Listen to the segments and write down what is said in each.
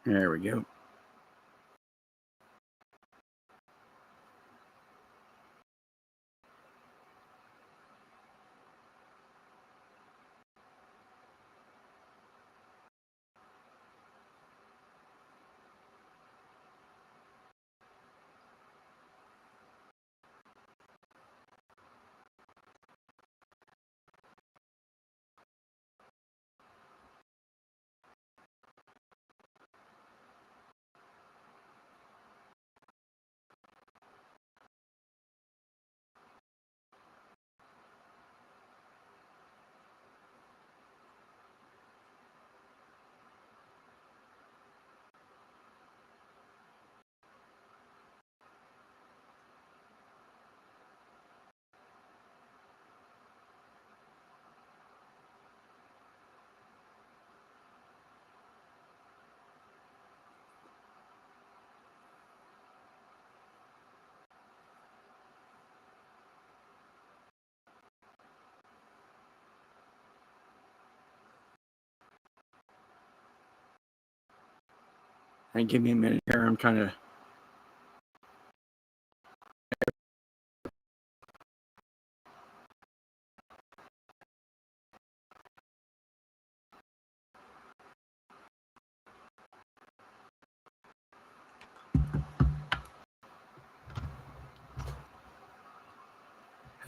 There we go. And give me a minute here. I'm trying to.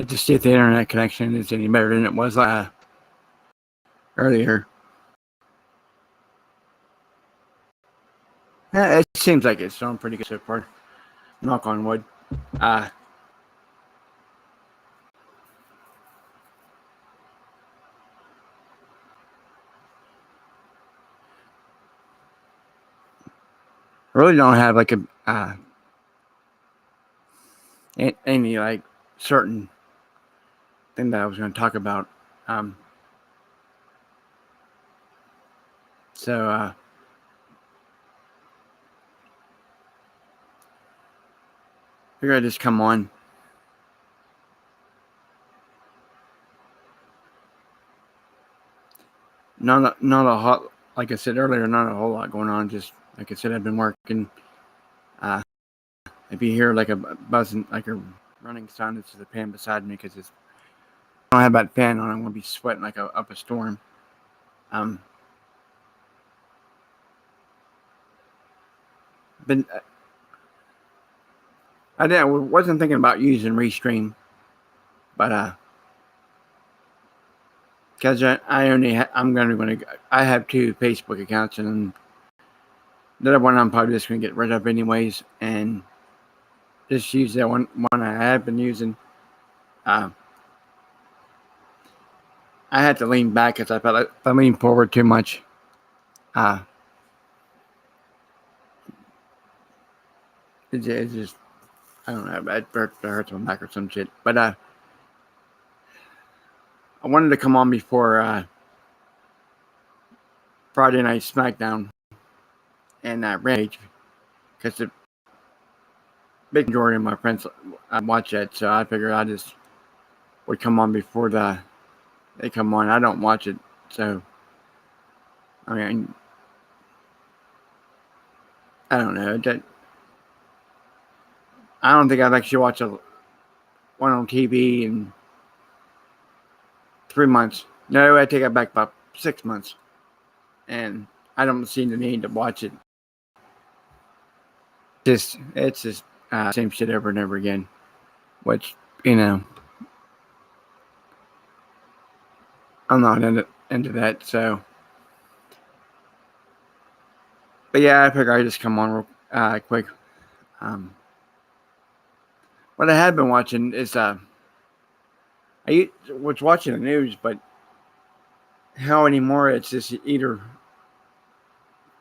Just see if the internet connection is any better than it was earlier. It seems like it's doing pretty good so far. Knock on wood. I really don't have like any like certain thing that I was going to talk about. So figure I just come on. Not a hot, like I said earlier, not a whole lot going on. Just like I said, I've been working. If you hear like a buzzing, like a running sound, it's the fan beside me because it's. I don't have that fan on. I'm going to be sweating like up a storm. But I wasn't thinking about using Restream, but because I have 2 Facebook accounts, and the other one I'm probably just going to get rid of anyways, and just use that one I have been using. I had to lean back because I felt like if I leaned forward too much, it's just, I don't know, it hurts my back or some shit. But I wanted to come on before Friday Night SmackDown and Rage, because the big majority of my friends watch that, so I figured I just would come on before they come on. I don't watch it, so I mean, I don't know. I don't think I've actually watched one on TV in 3 months. No, I take it back about 6 months, and I don't see the need to watch it. It's just same shit over and over again, which I'm not into that. So, but yeah, I figure I just come on real quick. What I have been watching is I was watching the news, but how anymore it's just either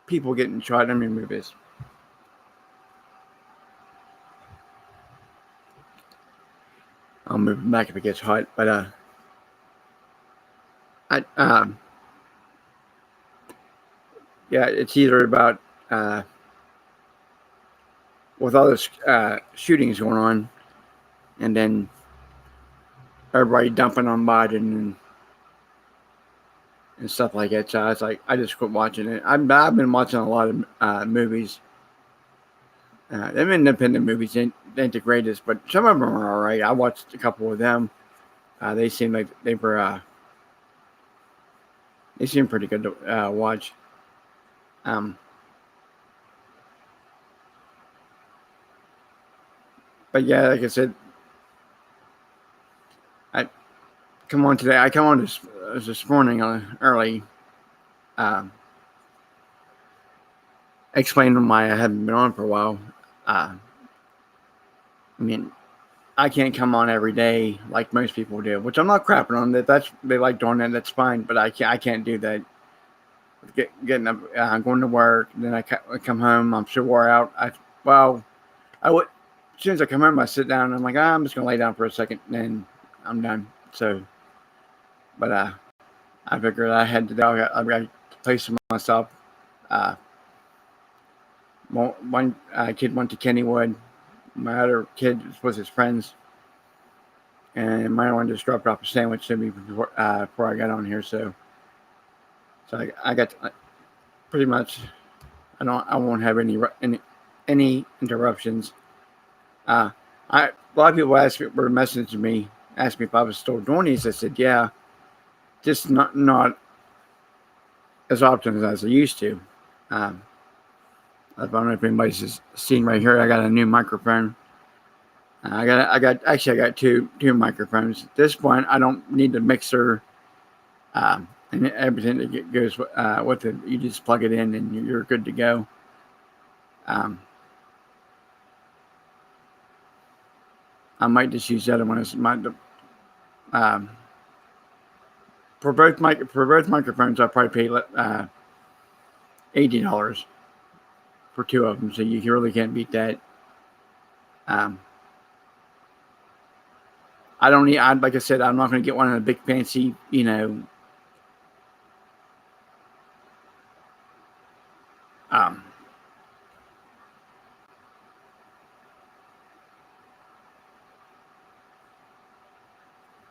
people getting shot. Let me move this. I'll move it back if it gets hot, but yeah, it's either about with all this shootings going on, and then everybody dumping on Biden, and stuff like that. So I was like, I just quit watching it. I've been watching a lot of movies. Them independent movies ain't the greatest, but some of them are all right. I watched a couple of them. They seemed like they seemed pretty good to watch. Um, but yeah, like I said, I come on today. I come on this morning early, um, explaining why I haven't been on for a while. I mean, I can't come on every day like most people do, which I'm not crapping on that. That's they like doing that. That's fine, but I can't do that. Getting up, going to work, then I come home. I'm so wore out. I would as soon as I come home, I sit down. And I'm like, I'm just gonna lay down for a second, and then I'm done. So, but I figured I had to do. I got to place myself. Uh, one kid went to Kennywood. My other kid was his friends, and my other one just dropped off a sandwich to me before I got on here. So I got pretty much. I won't have any interruptions. A lot of people were messaging me, asked me if I was still doing these. I said, yeah, just not as often as I used to. I don't know if anybody's seen right here. I got a new microphone. I got two microphones. At this point, I don't need the mixer and everything that goes with it. You just plug it in and you're good to go. I might just use the other one as for both microphones. I'll probably pay $80 for two of them, so you really can't beat that. I don't need. Like I said, I'm not going to get one of the big fancy,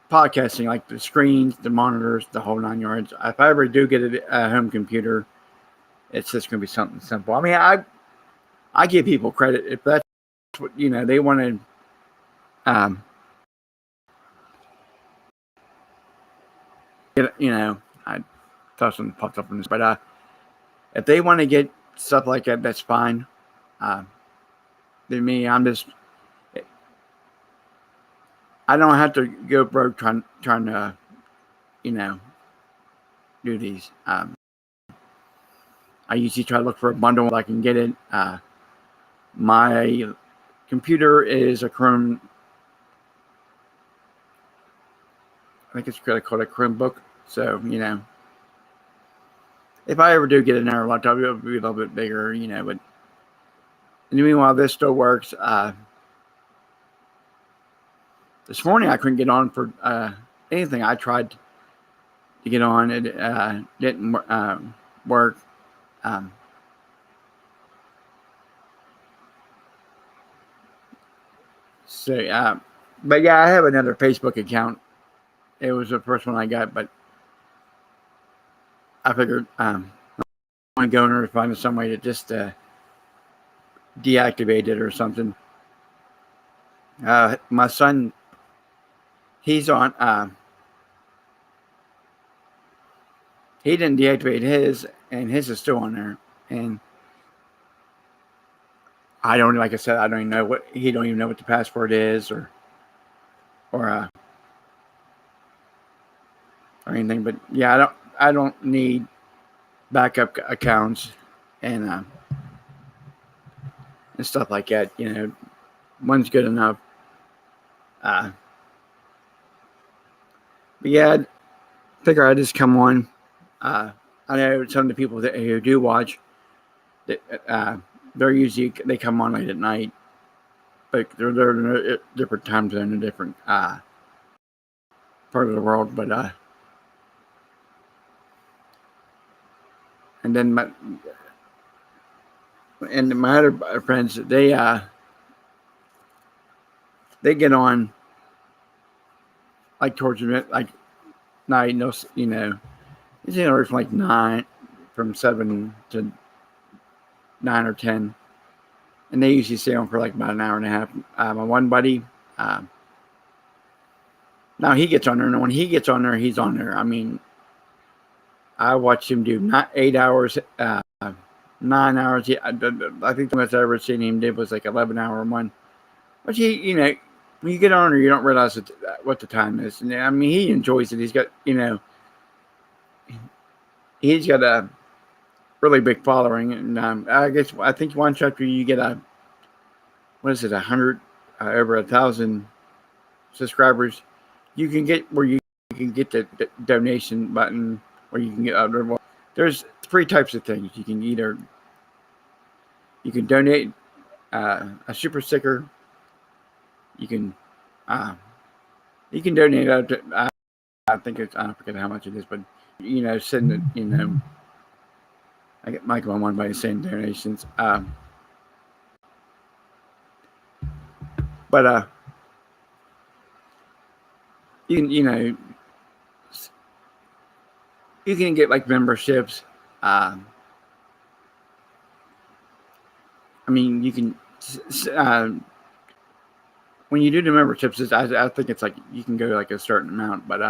podcasting like the screens, the monitors, the whole 9 yards. If I ever do get a home computer, it's just going to be something simple. I mean, I give people credit if that's what they want to. I thought something popped up on this, but if they want to get stuff like that, that's fine. Then me, I don't have to go broke trying to, do these. I usually try to look for a bundle if I can get it. My computer is a Chrome. I think it's called a Chromebook. So if I ever do get another laptop, it'll be a little bit bigger, But meanwhile, this still works. This morning I couldn't get on for anything. I tried to get on, it didn't work. But yeah, I have another Facebook account. It was the first one I got, but I figured I'm going to go in and find some way to just deactivate it or something. My son, he's on. He didn't deactivate his, and his is still on there. And like I said, I don't even know he don't even know what the password is or anything. But yeah, I don't need backup accounts and stuff like that. One's good enough. But yeah, I figure I just come on. I know some of the people who do watch, they're usually they come on late at night, but they're in a different time zone, a different part of the world. But and then my other friends, they get on like towards like night, It's anywhere from like 9, from 7 to 9 or 10. And they usually stay on for like about an hour and a half. My one buddy, now he gets on there, and when he gets on there, he's on there. I mean, I watched him do not 8 hours, 9 hours. I think the most I ever seen him did was like 11-hour one. But when you get on there, you don't realize what the time is. And I mean, he enjoys it. He's got, he's got a really big following, and I think once after you get what is it, 100, over 1,000 subscribers, you can get where you can get the donation button, where you can get there's 3 types of things. You can donate a super sticker. You can donate up to I think it's, I forget how much it is, but send it. I get Michael on one by saying donations. But you can you can get like memberships. I mean, you can when you do the memberships, I think it's like you can go like a certain amount, but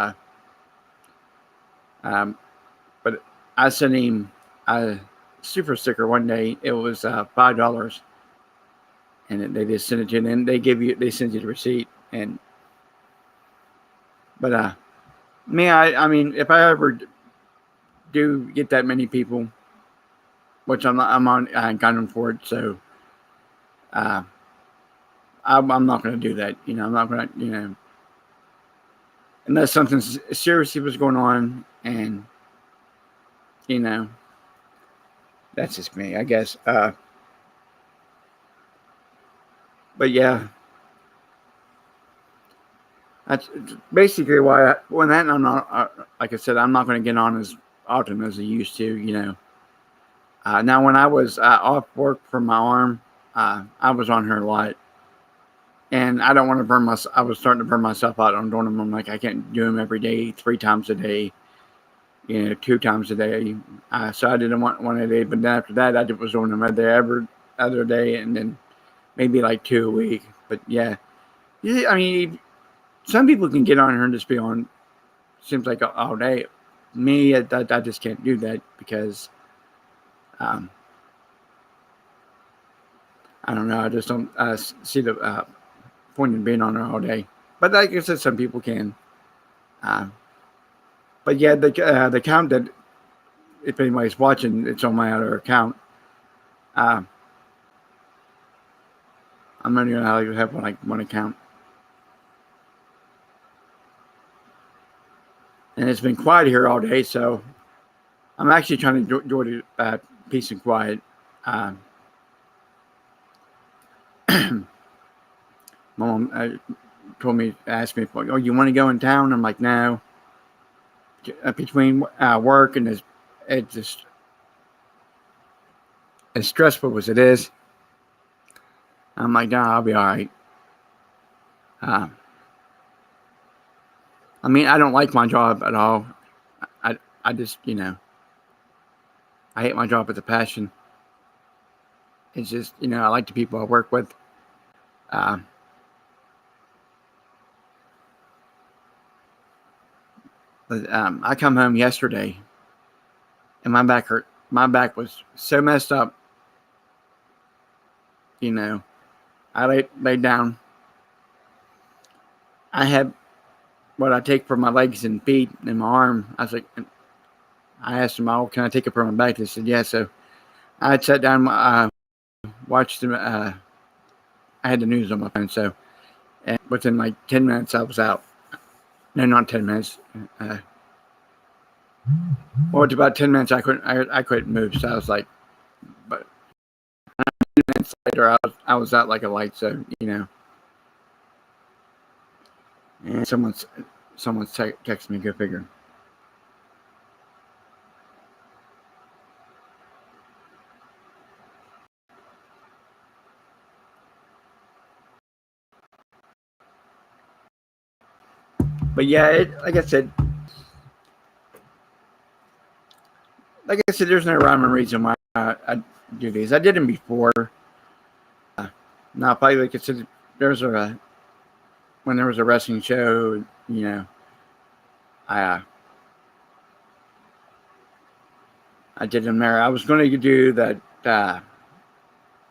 I sent him a super sticker one day. It was $5, and they just sent it to you, and they send you the receipt. But I mean, if I ever do get that many people, which I'm on, I got them for it, so I'm not going to do that. I'm not going to, unless something seriously was going on, and that's just me, I guess. But yeah, that's basically why. When that, I'm not, like I said, I'm not going to get on as often as I used to. Now, when I was off work for my arm, I was on her a lot, and I don't want to burn myself. I was starting to burn myself out on doing them. I'm like, I can't do them every day, 3 times a day, 2 times a day. So I didn't want one a day. But then after that, I was doing them every other day, and then maybe like 2 a week. But yeah, I mean, some people can get on her and just be on. Seems like all day. Me, I just can't do that because. I don't know. I just don't see the point in being on there all day. But like I said, some people can. But yeah, the account that, if anybody's watching, it's on my other account. I'm only going to have one account. And it's been quiet here all day, so I'm actually trying to enjoy the peace and quiet. Mom asked me, "Oh, you want to go in town?" I'm like, "No." Between work and it's just as stressful as it is, I'm like, "No, I'll be all right." I mean, I don't like my job at all. I just, I hate my job with a passion. It's just, I like the people I work with. But I come home yesterday, and my back hurt. My back was so messed up. I laid down. I had what I take for my legs and feet and my arm. I asked them, "Oh, can I take it for my back?" They said, "Yeah." So I had sat down, watched them. I had the news on my phone, so and within like 10 minutes, I was out. No, not 10 minutes. Well, it's about 10 minutes. I couldn't move, so I was like, but 10 minutes later, I was out like a light. So and someone's texted me. Go figure. But yeah, like I said, like I said, there's no rhyme or reason why I do these. I did them before. Not probably like I said, there's a when there was a wrestling show, you know, I I did them there. I was going to do that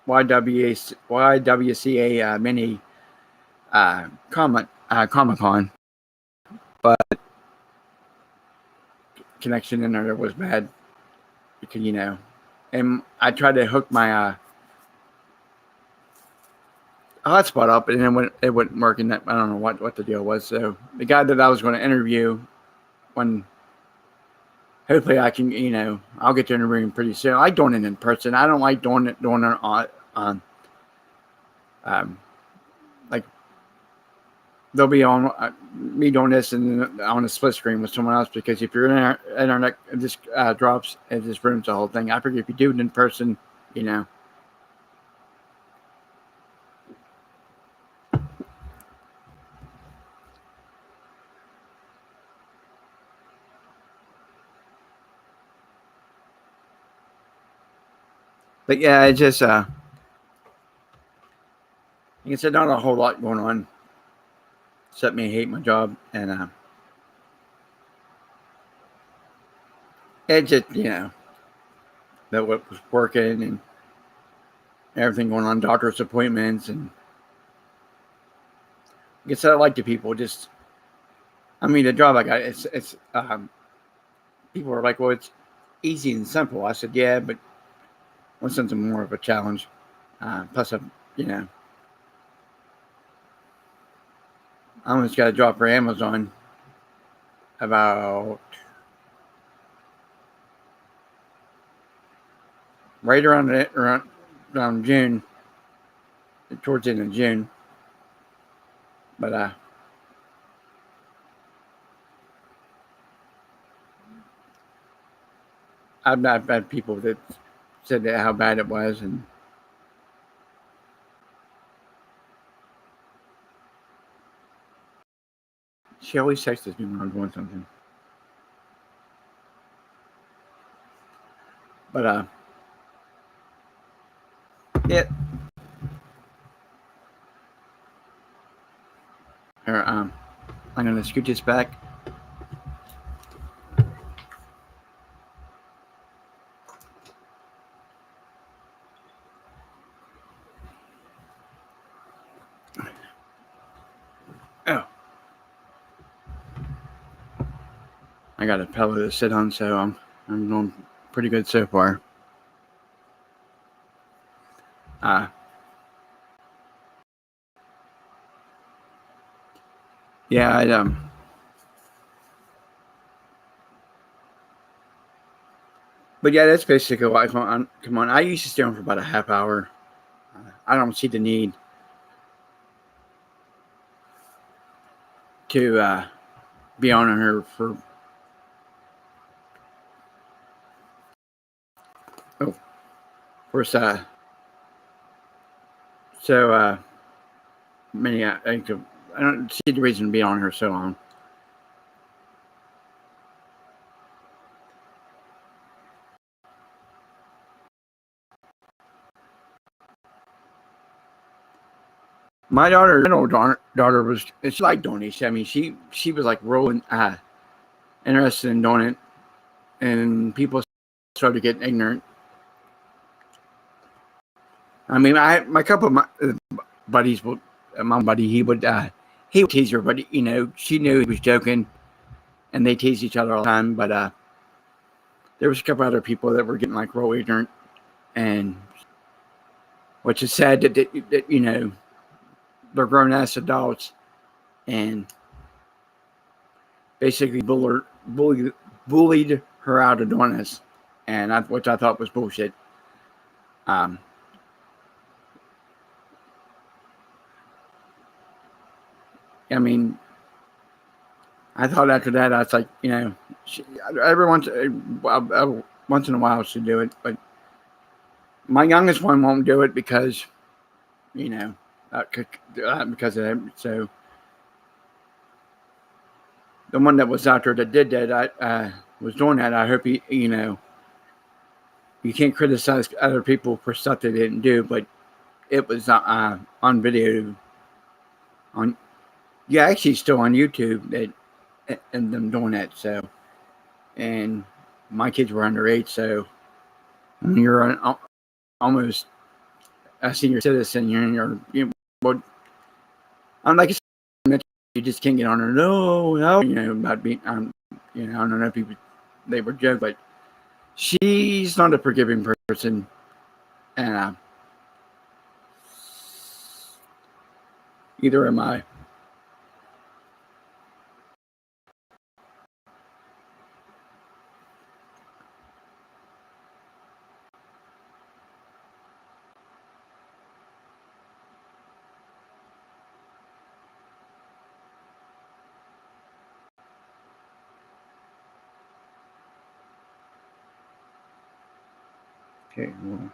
YWCA mini Comic Con, but connection in there was bad because and I tried to hook my hotspot up, and then it wouldn't work. And I don't know what the deal was. So the guy that I was going to interview, when hopefully I can, I'll get to interview him pretty soon. I like doing it in person. I don't like doing it on like they'll be on me doing this and on a split screen with someone else, because if your internet just drops, it just ruins the whole thing. I figure if you do it in person, But yeah, it just like I said, not a whole lot going on except me hate my job, and it just that what was working and everything going on, doctor's appointments, and like I said, I like the people. Just the job I got, it's people are like, well, it's easy and simple. I said, yeah, but want something more of a challenge. Plus, I almost got a job for Amazon about right around June, towards the end of June. But I've had people that said that how bad it was, and she always texts me when I'm doing something. But yeah. Here, I'm gonna scoot this back. Oh, I got a pillow to sit on, so I'm doing pretty good so far. Yeah, but yeah, that's basically why. Come on, I used to stay on for about a half hour. I don't see the need to be on her for. Oh, of course. So many. I don't see the reason to be on her so long. My daughter was. It's like doing these. I mean, she was like rolling interested in doing it, and people started getting ignorant. I mean, my couple of my buddies would, my buddy, he would tease her, but she knew he was joking, and they teased each other all the time. But there was a couple other people that were getting like real ignorant, and which is sad that they're grown ass adults and basically bullied her out of doing this, and which I thought was bullshit. Um, I mean, I thought after that, I was like, every once in a while she'd do it, but my youngest one won't do it because because of that. So the one that was out there that did that, I was doing that. I hope he you can't criticize other people for stuff they didn't do, but it was on video on actually still on YouTube that and them doing that. So, and my kids were underage, so when you're almost a senior citizen, well, I'm like you just can't get on her. No, about being I don't know if people they were joking, but she's not a forgiving person, and either am I. Okay, well,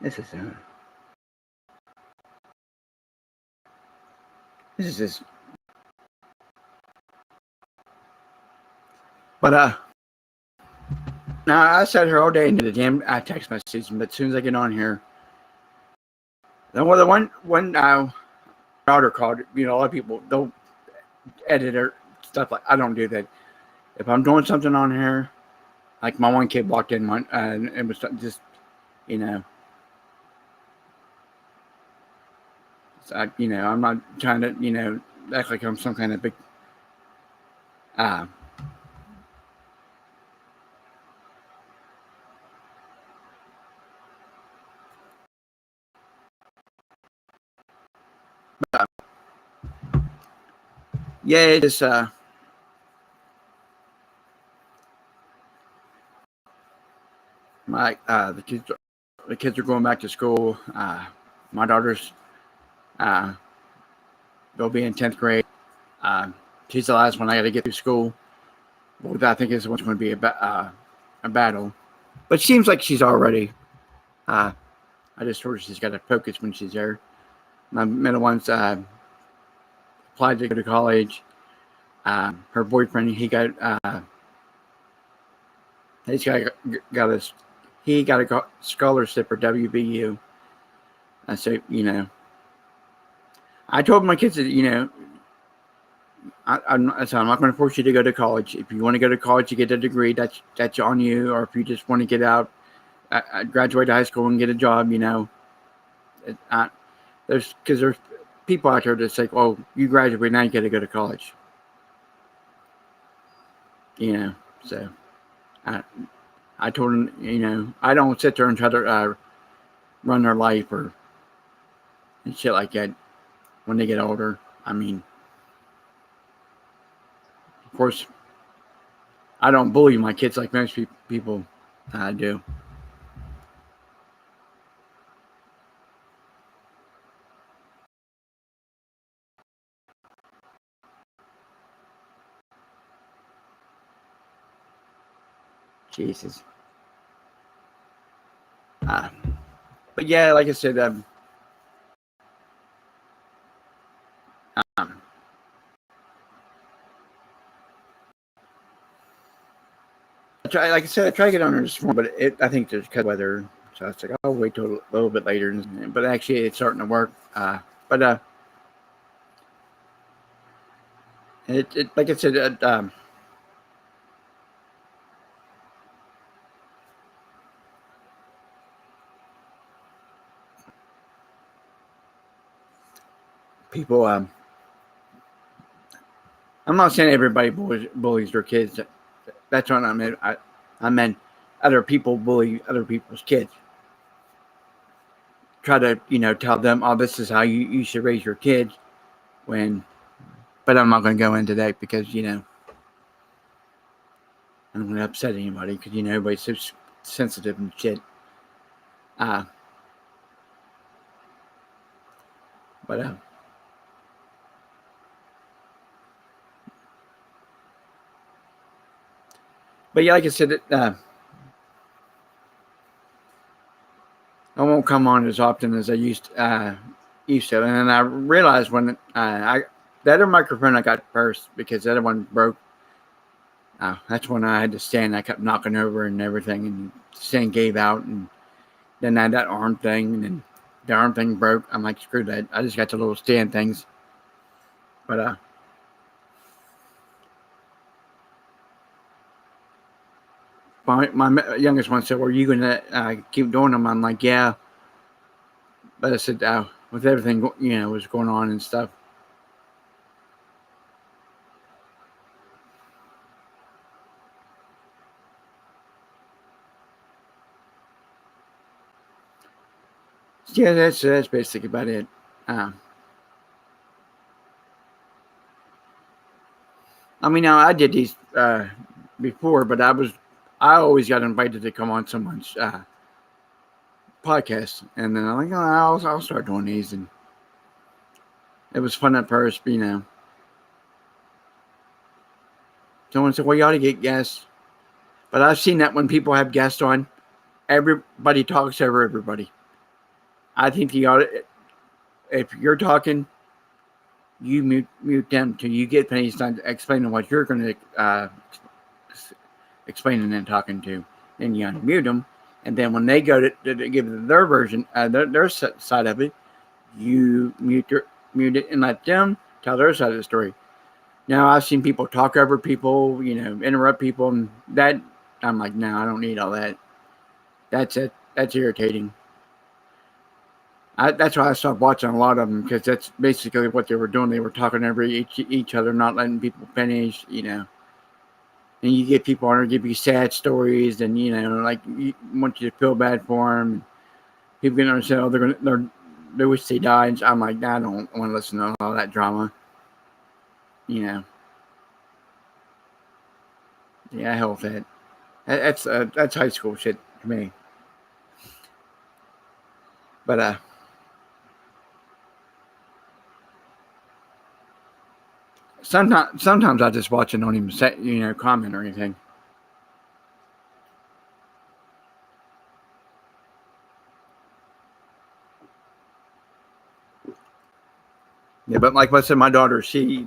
this is just, but now I sat here all day into the damn text messages, but as soon as I get on here, the one daughter called. A lot of people don't edit or stuff like. I don't do that. If I'm doing something on here, like my one kid walked in one, and it was just, I'm not trying to, act like I'm some kind of big, uh, yeah, it just, the kids are going back to school. My daughter's, they'll be in 10th grade. She's the last one I got to get through school. But I think it's going to be a battle. But it seems like she's already. I just told her she's got to focus when she's there. My middle one's applied to go to college. Her boyfriend, he got a scholarship for WVU. So I told my kids that I'm not going to force you to go to college. If you want to go to college to get a degree, that's on you. Or if you just want to get out, graduate high school and get a job, there's people out there that say, "Oh, you graduate now, you got to go to college." So I told them, I don't sit there and try to run their life and shit like that when they get older. I mean, of course, I don't bully my kids like most people do. Jesus. But yeah, like I said, like I said, I try to get on there this morning, but I think there's weather, so I was like, I'll wait till a little bit later. But actually, it's starting to work. But like I said, people. I'm not saying everybody bullies their kids. That's what I meant. I meant other people bully other people's kids. Try to tell them, oh, this is how you should raise your kids. But I'm not going to go into that because I don't want to upset anybody because everybody's so sensitive and shit. But yeah, like I said, I won't come on as often as I used to. And then I realized when the other microphone I got first because the other one broke. That's when I had to stand. I kept knocking over and everything, and the stand gave out. And then I had that arm thing, and then the arm thing broke. I'm like, screw that. I just got the little stand things. But my youngest one said, "Well, are you gonna keep doing them?" I'm like, "Yeah," but I said, with everything was going on and stuff. Yeah, that's basically about it. I mean, now I did these before, but I always got invited to come on someone's podcast, and then I'm like, oh, I'll start doing these, and it was fun at first, Someone said, well, you ought to get guests, but I've seen that when people have guests on, everybody talks over everybody. I think you ought to, if you're talking, you mute them till you get finished explaining what you're going to explaining and talking to. Then you unmute them, and then when they go to give their version, their side of it, you mute it and let them tell their side of the story. Now I've seen people talk over people, interrupt people, and that I'm like, no, I don't need all that. That's it. That's irritating. That's why I stopped watching a lot of them, because that's basically what they were doing. They were talking over each other, not letting people finish, And you get people on there give you sad stories, and like you want you to feel bad for them. People get on and say, "Oh, they wish they died." I'm like, nah, I don't want to listen to all that drama. Yeah, hell with that. That's high school shit to me. But sometimes I just watch and don't even say, comment or anything. Yeah, but like I said, my daughter, she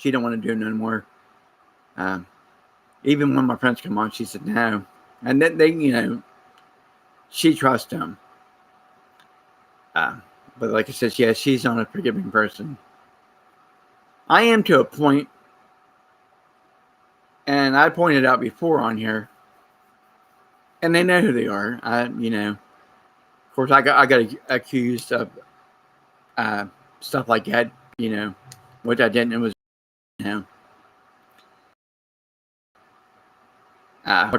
don't want to do it no more. Even when my friends come on, she said no, and then they, she trusts them. But like I said, yeah, she's not a forgiving person. I am to a point, and I pointed out before on here, and they know who they are. Of course, I got accused of stuff like that, which I didn't. It was,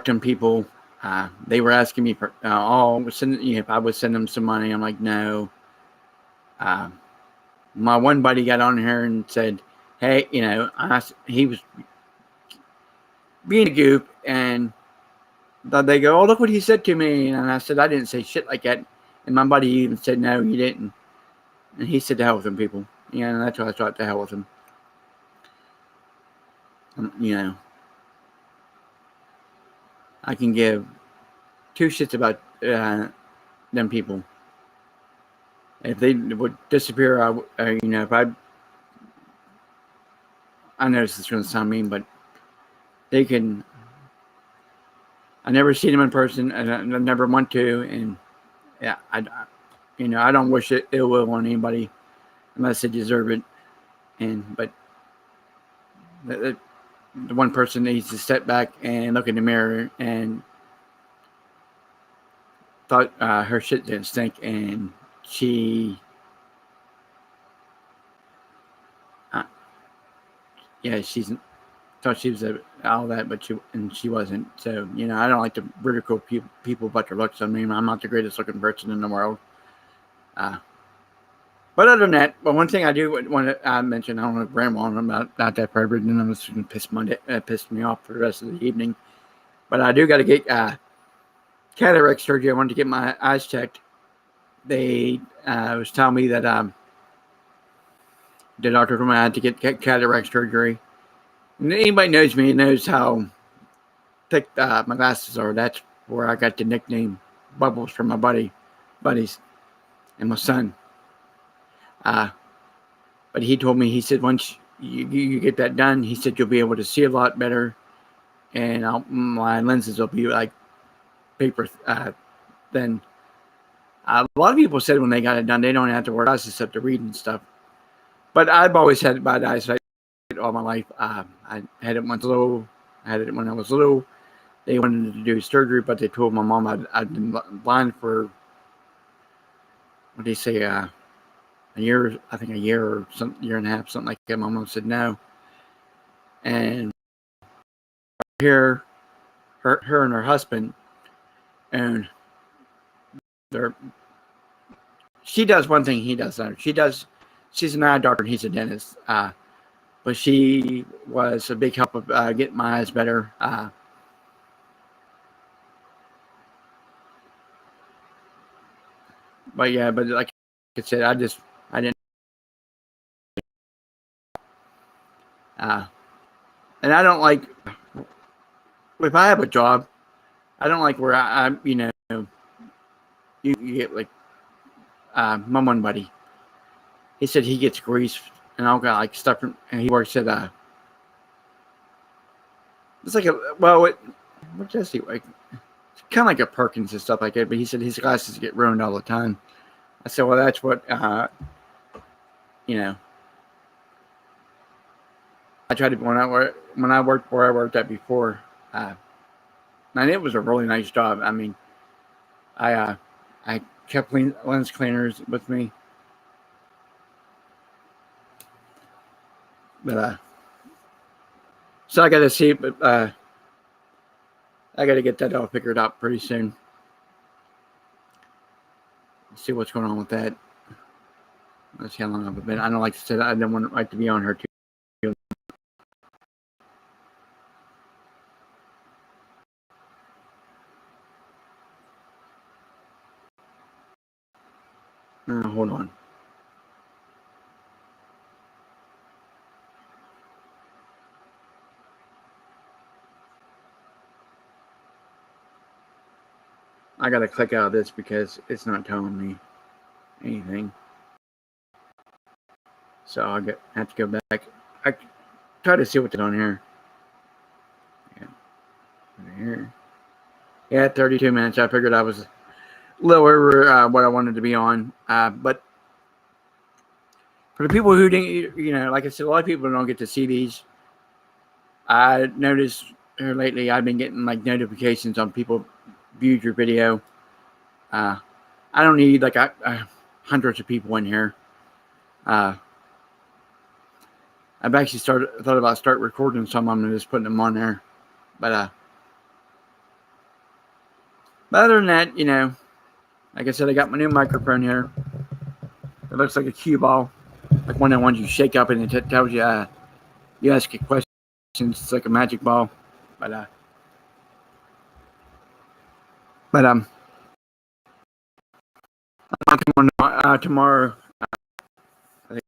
them people. They were asking me for, if I would send them some money. I'm like, no. My one buddy got on here and said, hey, he was being a goof, and they go, oh, look what he said to me. And I said, I didn't say shit like that. And my buddy even said, no, you didn't. And he said, to hell with them people. And that's why I thought, to hell with them. I can give two shits about them people. If they would disappear, if I know this is going to sound mean, but they can. I never seen them in person, and I never want to. And yeah, I don't wish ill will on anybody unless they deserve it. But the one person needs to step back and look in the mirror and thought her shit didn't stink, and she. She's thought she was all that, but she wasn't. So I don't like to ridicule people about their looks. I mean, I'm not the greatest looking person in the world. But other than that, one thing I do want to mention, I don't want to ramble on about that forever, and then I'm just going to piss me off for the rest of the evening. But I do got to get cataract surgery. I wanted to get my eyes checked. They was telling me that the doctor told me I had to get cataract surgery. And anybody knows me knows how thick my glasses are. That's where I got the nickname Bubbles from my buddies and my son. But he told me, he said, once you get that done, he said, you'll be able to see a lot better. And my lenses will be like paper thin. A lot of people said when they got it done, they don't have to wear glasses except to read and stuff. But I've always had bad eyesight all my life. I had it when I was little. They wanted to do surgery, but they told my mom I'd been blind for, what do you say, a year, I think a year or year and a half, something like that. My mom said no. And here, her and her husband, and she does one thing he does. She's an eye doctor and he's a dentist. But she was a big help of getting my eyes better. But yeah, but like I said, I didn't. And I don't like, if I have a job, I don't like where I'm, you get like, my one buddy, he said he gets grease and I'll got like stuff from, and he works at, it's like what does he like? It's kind of like a Perkins and stuff like that, but he said his glasses get ruined all the time. I said, well, that's what, I tried to, when I worked where I worked at before, and it was a really nice job. I mean, I kept lens cleaners with me, but so I got to see, but I got to get that all figured out pretty soon. See what's going on with that. Let's see how long I've been. I don't like to say that. I don't like to be on her too. Hold on. I gotta click out of this because it's not telling me anything. So have to go back. I try to see what's on here. Yeah, here. Yeah, 32 minutes. I figured I was a little over what I wanted to be on. But for the people who didn't, like I said, a lot of people don't get to see these. I noticed here lately I've been getting like notifications on people viewed your video. I don't need like hundreds of people in here. I've actually thought about recording some of them and just putting them on there. But other than that, like I said, I got my new microphone here. It looks like a cue ball, like one of the ones you shake up and it tells you you ask a question. It's like a magic ball. But I'm coming on tomorrow. I think,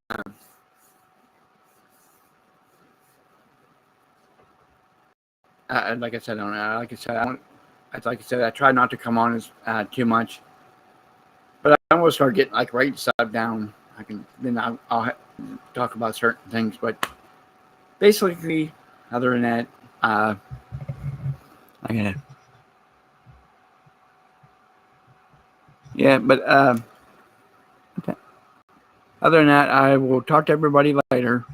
like I said, I try not to come on as too much. But I will start getting like right side down. I'll talk about certain things. But basically, other than that, I gotta. Yeah, but other than that, I will talk to everybody later.